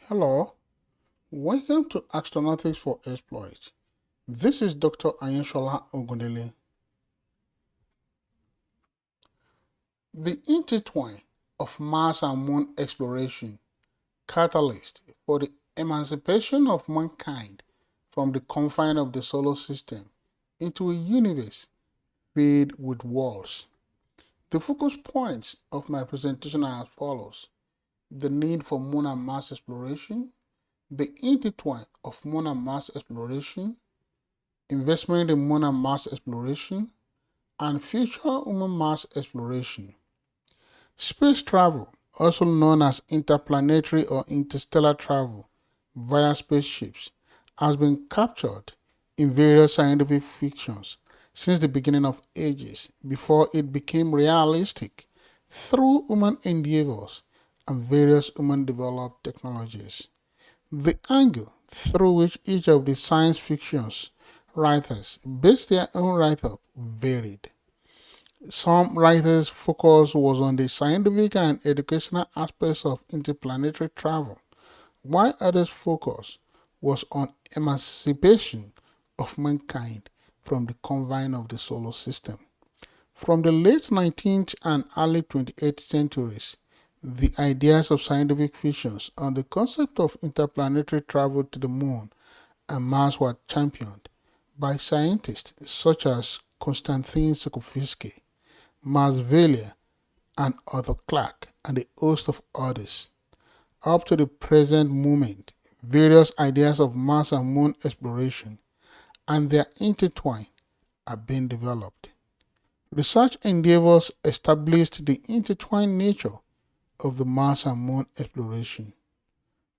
Hello, welcome to Astronautics for Exploit. This is Dr. Ayenshola Ogundele. The intertwine of Mars and Moon exploration, catalyst for the emancipation of mankind from the confine of the solar system into a universe filled with worlds. The focus points of my presentation are as follows: the need for Moon and Mars exploration, the intertwine of Moon and Mars exploration, investment in Moon and Mars exploration, and future human Mars exploration. Space travel, also known as interplanetary or interstellar travel via spaceships, has been captured in various scientific fictions since the beginning of ages before it became realistic through human endeavors and various human-developed technologies. The angle through which each of the science fictions writers based their own write-up varied. Some writers' focus was on the scientific and educational aspects of interplanetary travel, while others' focus was on emancipation of mankind from the confine of the solar system. From the late 19th and early 20th centuries, the ideas of scientific fictions on the concept of interplanetary travel to the moon and Mars were championed by scientists such as Konstantin Tsiolkovsky, Valier and Arthur Clarke, and a host of others. Up to the present moment, various ideas of Mars and Moon exploration and their intertwine are being developed. Research endeavors established the intertwined nature of the Mars and Moon exploration.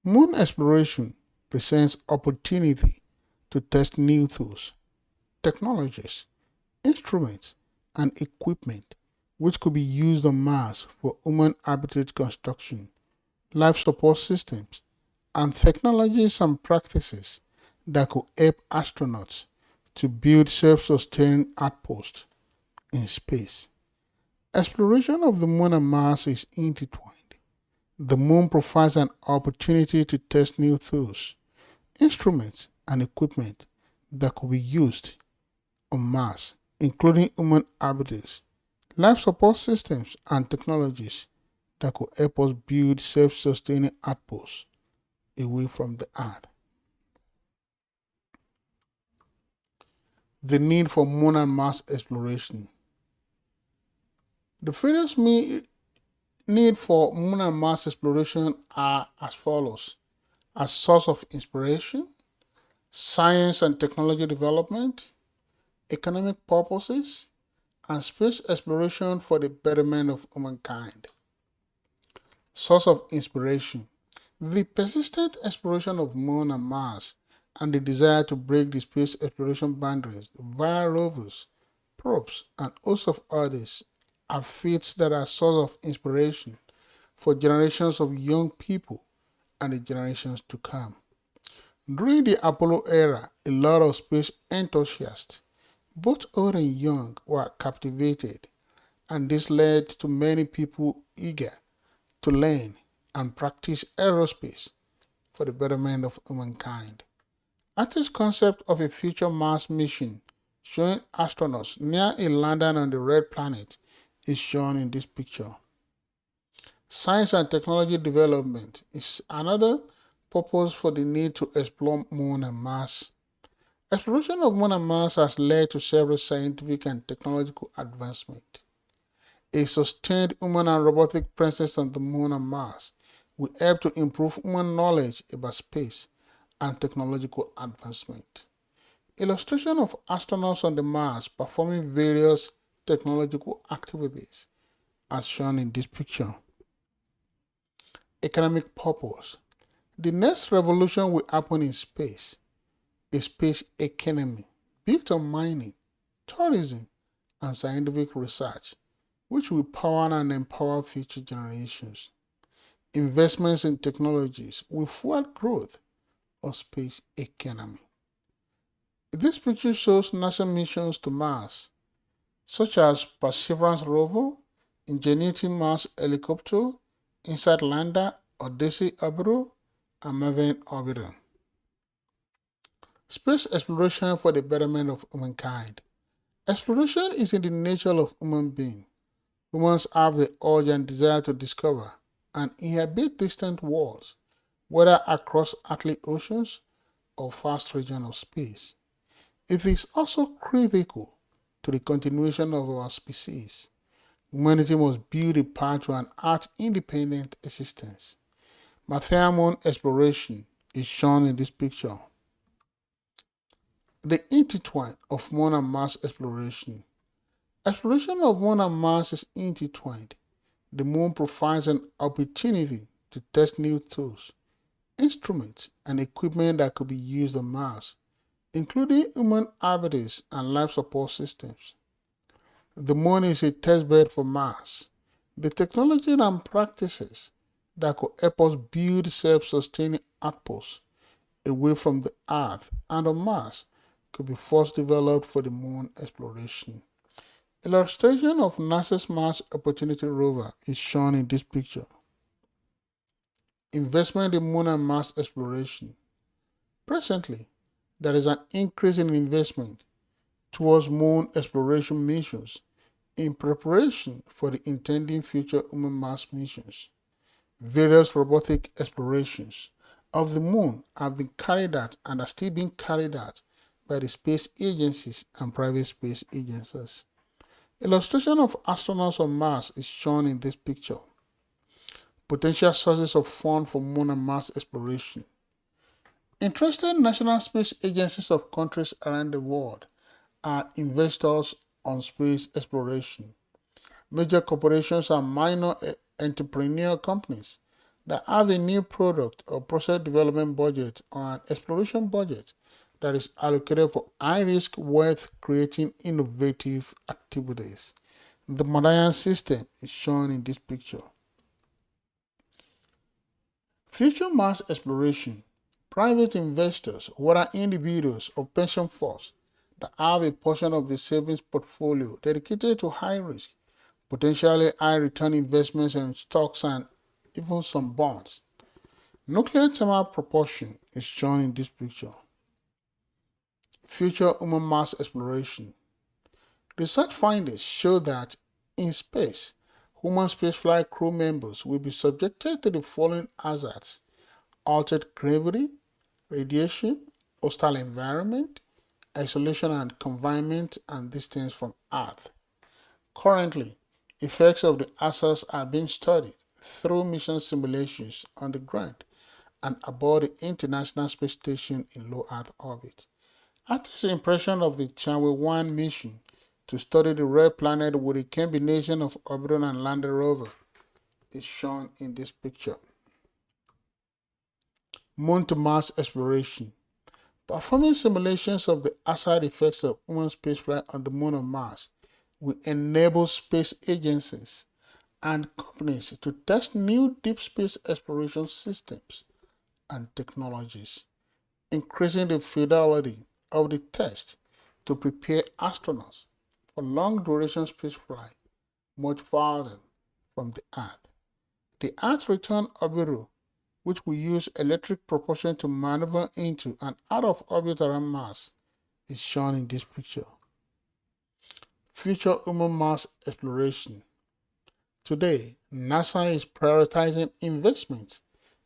Moon exploration presents opportunity to test new tools, technologies, instruments, and equipment which could be used on Mars for human habitat construction, life support systems, and technologies and practices that could help astronauts to build self-sustaining outposts in space. Exploration of the Moon and Mars is intertwined. The Moon provides an opportunity to test new tools, instruments, and equipment that could be used on Mars, including human habitats, life support systems, and technologies that could help us build self-sustaining outposts away from the Earth. The need for Moon and Mars exploration. The various need for Moon and Mars exploration are as follows: as source of inspiration, science and technology development, economic purposes, and space exploration for the betterment of humankind. Source of inspiration. The persistent exploration of Moon and Mars and the desire to break the space exploration boundaries via rovers, probes, and hosts of others are feats that are source of inspiration for generations of young people and the generations to come. During the Apollo era, a lot of space enthusiasts, both old and young, were captivated, and this led to many people eager to learn and practice aerospace for the betterment of humankind. Artist's concept of a future Mars mission showing astronauts near a landing on the red planet is shown in this picture. Science and technology development is another purpose for the need to explore Moon and Mars. Exploration of Moon and Mars has led to several scientific and technological advancements. A sustained human and robotic presence on the Moon and Mars will help to improve human knowledge about space and technological advancement. Illustration of astronauts on the Mars performing various technological activities as shown in this picture. Economic purpose. The next revolution will happen in space, a space economy built on mining, tourism, and scientific research, which will power and empower future generations. Investments in technologies will fuel growth of space economy. This picture shows NASA missions to Mars, such as Perseverance rover, Ingenuity Mars helicopter, InSight lander, Odyssey orbiter, and moving orbiter. Space exploration for the betterment of humankind. Exploration is in the nature of human beings. Humans have the urge and desire to discover and inhabit distant worlds, whether across Atlantic oceans or vast regions of space. It is also critical to the continuation of our species. Humanity must build a path to an Earth-independent existence. Martian moon exploration is shown in this picture. The intertwine of Moon and Mars exploration. Exploration of Moon and Mars is intertwined. The Moon provides an opportunity to test new tools, instruments, and equipment that could be used on Mars, including human habitats and life support systems. The Moon is a testbed for Mars. The technology and practices that could help us build self-sustaining outposts away from the Earth and on Mars could be first developed for the Moon exploration. Illustration of NASA's Mars Opportunity rover is shown in this picture. Investment in Moon and Mars exploration. Presently, there is an increase in investment towards Moon exploration missions in preparation for the intending future human Mars missions. Various robotic explorations of the Moon have been carried out and are still being carried out by the space agencies and private space agencies. Illustration of astronauts on Mars is shown in this picture. Potential sources of funds for Moon and Mars exploration. Interested national space agencies of countries around the world are investors on space exploration. Major corporations and minor entrepreneurial companies that have a new product or process development budget or an exploration budget that is allocated for high-risk wealth-creating innovative activities. The Mayan system is shown in this picture. Future Mars exploration. Private investors, whether individuals or pension funds, that have a portion of the savings portfolio dedicated to high-risk, potentially high-return investments in stocks and even some bonds. Nuclear thermal propulsion is shown in this picture. Future human Mars exploration. Research findings show that in space, human spaceflight crew members will be subjected to the following hazards: altered gravity, radiation, hostile environment, isolation and confinement, and distance from Earth. Currently, effects of the hazards are being studied through mission simulations on the ground and aboard the International Space Station in low Earth orbit. Arthur's impression of the Chandrayaan mission to study the red planet with a combination of orbital and lander rover is shown in this picture. Moon to Mars exploration. Performing simulations of the hazard effects of human spaceflight on the Moon and Mars will enable space agencies and companies to test new deep space exploration systems and technologies, increasing the fidelity of the test to prepare astronauts for long-duration spaceflight much farther from the Earth. The Earth return orbiter, which will use electric propulsion to maneuver into and out of orbit around Mars, is shown in this picture. Future human Mars exploration. Today, NASA is prioritizing investments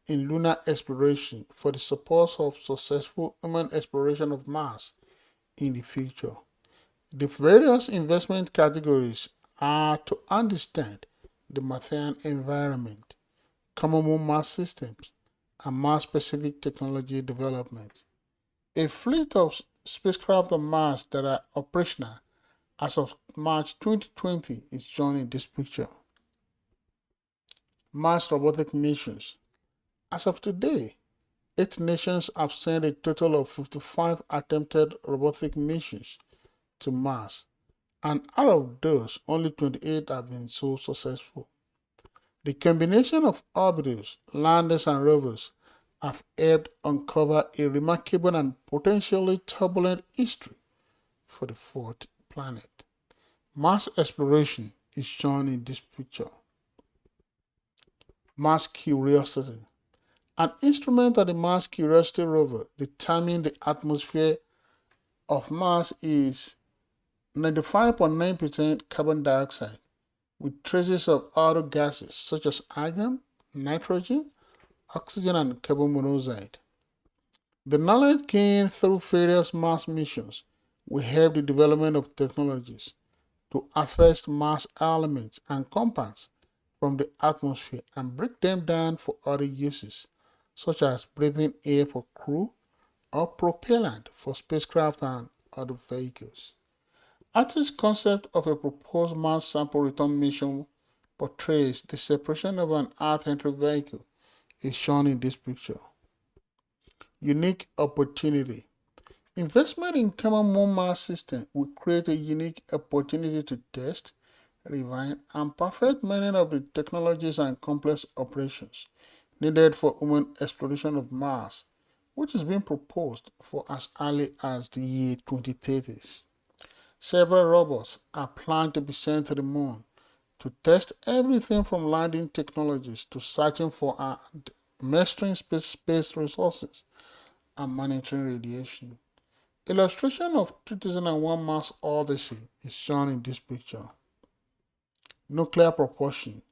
in lunar exploration for the support of successful human exploration of Mars in the future. The various investment categories are to understand the Martian environment, common Mars systems, and Mars-specific technology development. A fleet of spacecraft on Mars that are operational as of March 2020 is shown in this picture. Mars robotic missions. As of today, 8 nations have sent a total of 55 attempted robotic missions to Mars, and out of those, only 28 have been so successful. The combination of orbiters, landers, and rovers have helped uncover a remarkable and potentially turbulent history for the fourth planet. Mars exploration is shown in this picture. Mars curiosity. An instrument of the Mars Curiosity rover determined the atmosphere of Mars is 95.9% carbon dioxide, with traces of other gases such as argon, nitrogen, oxygen, and carbon monoxide. The knowledge gained through various Mars missions will help the development of technologies to harvest Mars elements and compounds from the atmosphere and break them down for other uses, such as breathing air for crew or propellant for spacecraft and other vehicles. Artist's concept of a proposed Mars sample return mission portrays the separation of an Earth entry vehicle is shown in this picture. Unique opportunity. Investment in common moon Mars system will create a unique opportunity to test, refine, and perfect many of the technologies and complex operations needed for human exploration of Mars, which is being proposed for as early as the year 2030s. Several robots are planned to be sent to the moon to test everything from landing technologies to searching for and mastering space resources and monitoring radiation. Illustration of 2001 Mars Odyssey is shown in this picture. Nuclear propulsion.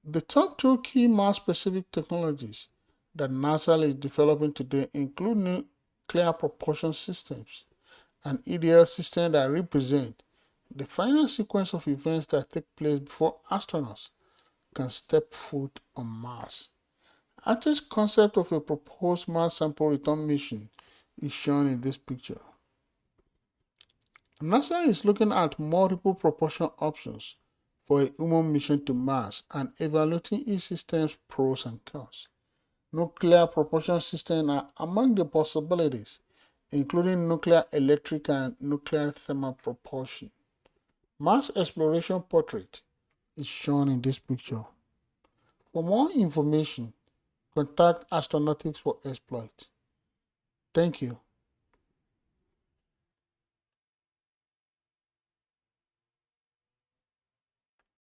The top two key Mars-specific technologies that NASA is developing today include nuclear propulsion systems, an ideal system that represents the final sequence of events that take place before astronauts can step foot on Mars. Artist's concept of a proposed Mars sample return mission is shown in this picture. NASA is looking at multiple propulsion options for a human mission to Mars and evaluating each system's pros and cons. Nuclear propulsion systems are among the possibilities, including nuclear electric and nuclear thermal propulsion. Mars exploration portrait is shown in this picture. For more information, contact Astronautics for Exploit. Thank you.